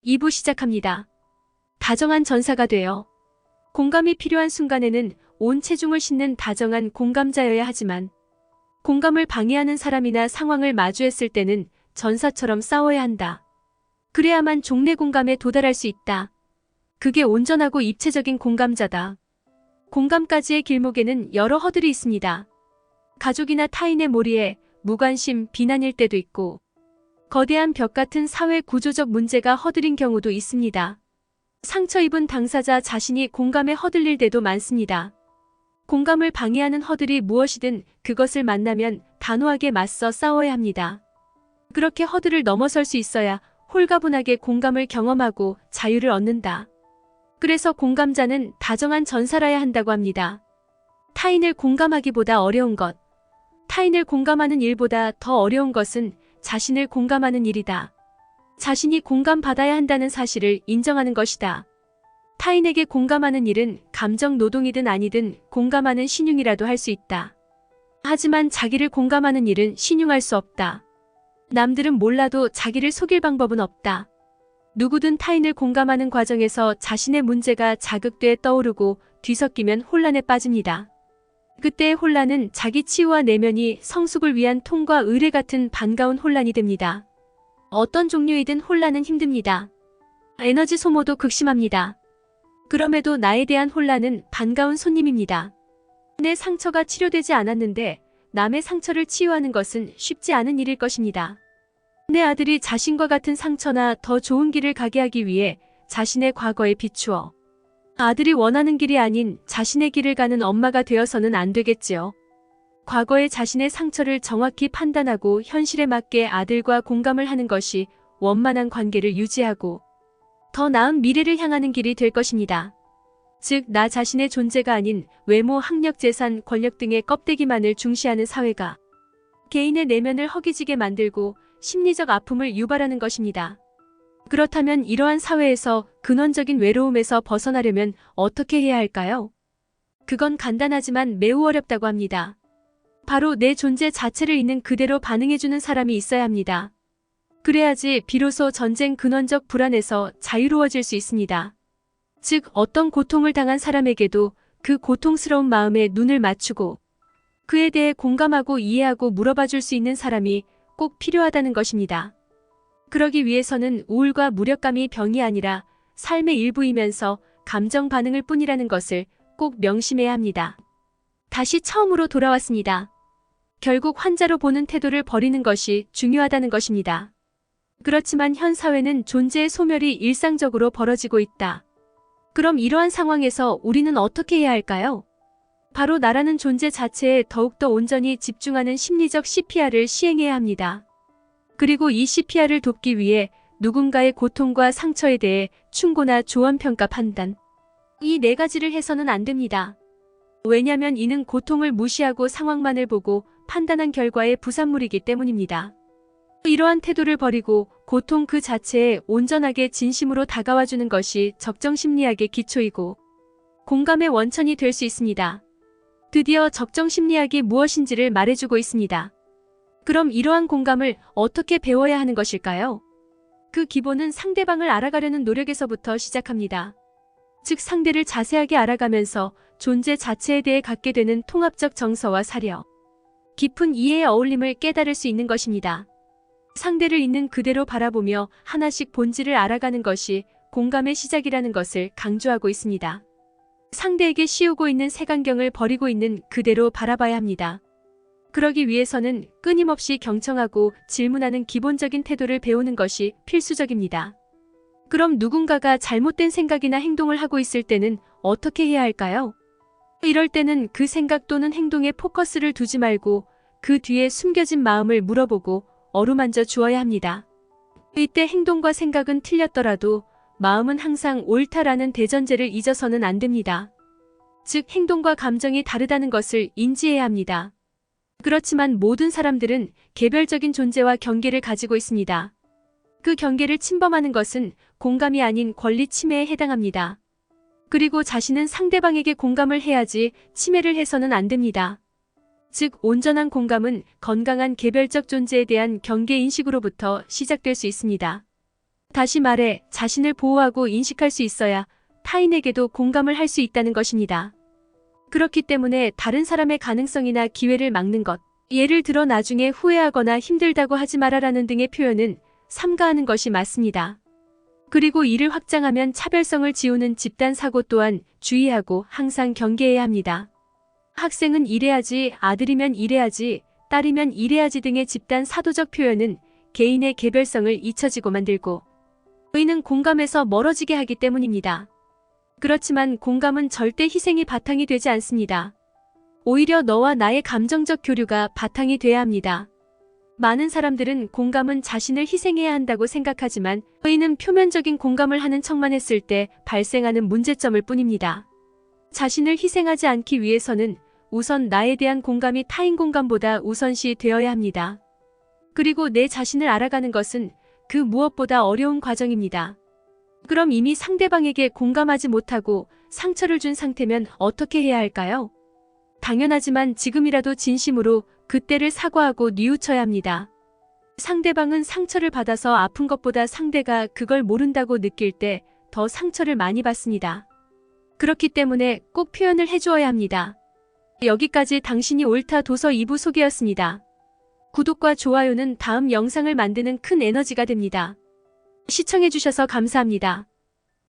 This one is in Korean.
2부 시작합니다. 다정한 전사가 되어 공감이 필요한 순간에는 온 체중을 싣는 다정한 공감자여야 하지만 공감을 방해하는 사람이나 상황을 마주했을 때는 전사처럼 싸워야 한다. 그래야만 종래 공감에 도달할 수 있다. 그게 온전하고 입체적인 공감자다. 공감까지의 길목에는 여러 허들이 있습니다. 가족이나 타인의 몰이에 무관심, 비난일 때도 있고 거대한 벽 같은 사회 구조적 문제가 허들인 경우도 있습니다. 상처 입은 당사자 자신이 공감에 허들릴 때도 많습니다. 공감을 방해하는 허들이 무엇이든 그것을 만나면 단호하게 맞서 싸워야 합니다. 그렇게 허들을 넘어설 수 있어야 홀가분하게 공감을 경험하고 자유를 얻는다. 그래서 공감자는 다정한 전사라야 한다고 합니다. 타인을 공감하기보다 어려운 것. 타인을 공감하는 일보다 더 어려운 것은 자신을 공감하는 일이다. 자신이 공감받아야 한다는 사실을 인정하는 것이다. 타인에게 공감하는 일은 감정 노동이든 아니든 공감하는 신용이라도 할 수 있다. 하지만 자기를 공감하는 일은 신용할 수 없다. 남들은 몰라도 자기를 속일 방법은 없다. 누구든 타인을 공감하는 과정에서 자신의 문제가 자극돼 떠오르고 뒤섞이면 혼란에 빠집니다. 그때의 혼란은 자기 치유와 내면이 성숙을 위한 통과 의뢰 같은 반가운 혼란이 됩니다. 어떤 종류이든 혼란은 힘듭니다. 에너지 소모도 극심합니다. 그럼에도 나에 대한 혼란은 반가운 손님입니다. 내 상처가 치료되지 않았는데 남의 상처를 치유하는 것은 쉽지 않은 일일 것입니다. 내 아들이 자신과 같은 상처나 더 좋은 길을 가게 하기 위해 자신의 과거에 비추어 아들이 원하는 길이 아닌 자신의 길을 가는 엄마가 되어서는 안 되겠지요. 과거의 자신의 상처를 정확히 판단하고 현실에 맞게 아들과 공감을 하는 것이 원만한 관계를 유지하고 더 나은 미래를 향하는 길이 될 것입니다. 즉, 나 자신의 존재가 아닌 외모, 학력, 재산, 권력 등의 껍데기만을 중시하는 사회가 개인의 내면을 허기지게 만들고 심리적 아픔을 유발하는 것입니다. 그렇다면 이러한 사회에서 근원적인 외로움에서 벗어나려면 어떻게 해야 할까요? 그건 간단하지만 매우 어렵다고 합니다. 바로 내 존재 자체를 있는 그대로 반응해주는 사람이 있어야 합니다. 그래야지 비로소 전쟁 근원적 불안에서 자유로워질 수 있습니다. 즉, 어떤 고통을 당한 사람에게도 그 고통스러운 마음에 눈을 맞추고 그에 대해 공감하고 이해하고 물어봐 줄 수 있는 사람이 꼭 필요하다는 것입니다. 그러기 위해서는 우울과 무력감이 병이 아니라 삶의 일부이면서 감정 반응일 뿐이라는 것을 꼭 명심해야 합니다. 다시 처음으로 돌아왔습니다. 결국 환자로 보는 태도를 버리는 것이 중요하다는 것입니다. 그렇지만 현 사회는 존재의 소멸이 일상적으로 벌어지고 있다. 그럼 이러한 상황에서 우리는 어떻게 해야 할까요? 바로 나라는 존재 자체에 더욱더 온전히 집중하는 심리적 CPR을 시행해야 합니다. 그리고 이 CPR을 돕기 위해 누군가의 고통과 상처에 대해 충고나 조언, 평가, 판단, 이 네 가지를 해서는 안 됩니다. 왜냐하면 이는 고통을 무시하고 상황만을 보고 판단한 결과의 부산물이기 때문입니다. 이러한 태도를 버리고 고통 그 자체에 온전하게 진심으로 다가와주는 것이 적정심리학의 기초이고 공감의 원천이 될 수 있습니다. 드디어 적정심리학이 무엇인지를 말해주고 있습니다. 그럼 이러한 공감을 어떻게 배워야 하는 것일까요? 그 기본은 상대방을 알아가려는 노력에서부터 시작합니다. 즉, 상대를 자세하게 알아가면서 존재 자체에 대해 갖게 되는 통합적 정서와 사려, 깊은 이해의 어울림을 깨달을 수 있는 것입니다. 상대를 있는 그대로 바라보며 하나씩 본질을 알아가는 것이 공감의 시작이라는 것을 강조하고 있습니다. 상대에게 씌우고 있는 색안경을 버리고 있는 그대로 바라봐야 합니다. 그러기 위해서는 끊임없이 경청하고 질문하는 기본적인 태도를 배우는 것이 필수적입니다. 그럼 누군가가 잘못된 생각이나 행동을 하고 있을 때는 어떻게 해야 할까요? 이럴 때는 그 생각 또는 행동에 포커스를 두지 말고 그 뒤에 숨겨진 마음을 물어보고 어루만져 주어야 합니다. 이때 행동과 생각은 틀렸더라도 마음은 항상 옳다라는 대전제를 잊어서는 안 됩니다. 즉, 행동과 감정이 다르다는 것을 인지해야 합니다. 그렇지만 모든 사람들은 개별적인 존재와 경계를 가지고 있습니다. 그 경계를 침범하는 것은 공감이 아닌 권리 침해에 해당합니다. 그리고 자신은 상대방에게 공감을 해야지 침해를 해서는 안 됩니다. 즉, 온전한 공감은 건강한 개별적 존재에 대한 경계인식으로부터 시작될 수 있습니다. 다시 말해 자신을 보호하고 인식할 수 있어야 타인에게도 공감을 할 수 있다는 것입니다. 그렇기 때문에 다른 사람의 가능성이나 기회를 막는 것, 예를 들어 나중에 후회하거나 힘들다고 하지 말아라는 등의 표현은 삼가하는 것이 맞습니다. 그리고 이를 확장하면 차별성을 지우는 집단 사고 또한 주의하고 항상 경계해야 합니다. 학생은 이래야지, 아들이면 이래야지, 딸이면 이래야지 등의 집단 사도적 표현은 개인의 개별성을 잊혀지고 만들고 의는 공감에서 멀어지게 하기 때문입니다. 그렇지만 공감은 절대 희생이 바탕이 되지 않습니다. 오히려 너와 나의 감정적 교류가 바탕이 돼야 합니다. 많은 사람들은 공감은 자신을 희생해야 한다고 생각하지만 의는 표면적인 공감을 하는 척만 했을 때 발생하는 문제점일 뿐입니다. 자신을 희생하지 않기 위해서는 우선 나에 대한 공감이 타인 공감보다 우선시 되어야 합니다. 그리고 내 자신을 알아가는 것은 그 무엇보다 어려운 과정입니다. 그럼 이미 상대방에게 공감하지 못하고 상처를 준 상태면 어떻게 해야 할까요? 당연하지만 지금이라도 진심으로 그때를 사과하고 뉘우쳐야 합니다. 상대방은 상처를 받아서 아픈 것보다 상대가 그걸 모른다고 느낄 때 더 상처를 많이 받습니다. 그렇기 때문에 꼭 표현을 해주어야 합니다. 여기까지 당신이 옳다 도서 2부 소개였습니다. 구독과 좋아요는 다음 영상을 만드는 큰 에너지가 됩니다. 시청해주셔서 감사합니다.